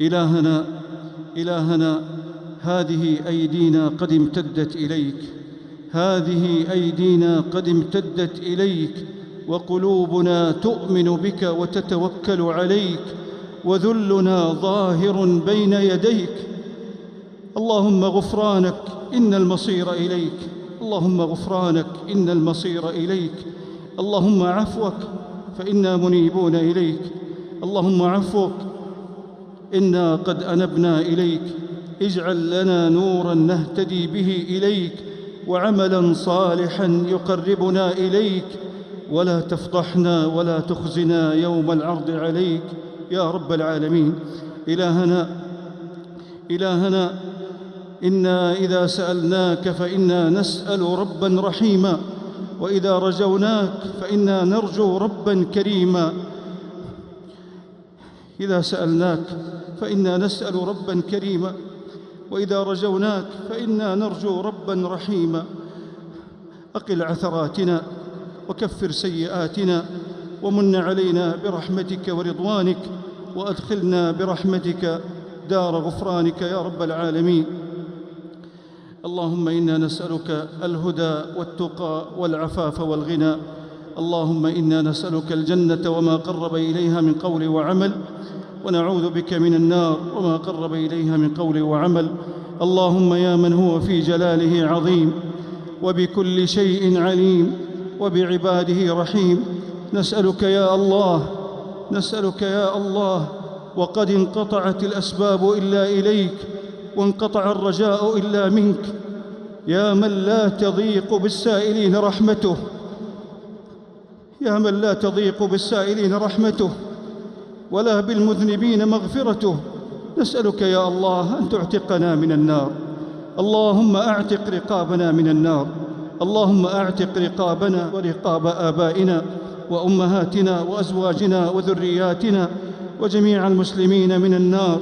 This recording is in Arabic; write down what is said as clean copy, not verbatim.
إلهنا هذه أيدينا قد امتدت إليك، هذه أيدينا قد امتدت إليك، وقلوبنا تؤمن بك وتتوكل عليك، وذلنا ظاهر بين يديك. اللهم غفرانك إن المصير إليك، اللهم غفرانك إن المصير إليك. اللهم عفوك فإنا منيبون إليك، اللهم عفوك إنا قد أنبنا إليك. اجعل لنا نوراً نهتدي به إليك، وعملاً صالحاً يقربنا إليك، ولا تفضحنا ولا تخزنا يوم العرض عليك يا رب العالمين. إلهنا إنا إذا سألناك فإنا نسأل رباً رحيماً، وإذا رجوناك فإنا نرجو رباً كريماً. إذا سألناك فإنا نسأل رباً كريماً، وإذا رجوناك فإنا نرجو رباً رحيماً. أقل عثراتنا وكفر سيئاتنا، ومن علينا برحمتك ورضوانك، وأدخلنا برحمتك دار غفرانك يا رب العالمين. اللهم إنا نسألك الهدى والتقى والعفاف والغنى. اللهم إنا نسألك الجنة وما قرب إليها من قول وعمل، ونعوذ بك من النار وما قرب إليها من قول وعمل. اللهم يا من هو في جلاله عظيم وبكل شيء عليم وبعباده رحيم، نسألك يا الله، وقد انقطعت الأسباب إلا إليك، وانقطع الرجاء إلا منك، يا من لا تضيق بالسائلين رحمته، يا من لا تضيق بالسائلين رحمته ولا بالمذنبين مغفرته. نسألك يا الله أن تعتقنا من النار. اللهم أعتق رقابنا من النار، اللهم أعتق رقابنا ورقاب آبائنا وأمهاتنا وأزواجنا وذرياتنا وجميع المسلمين من النار.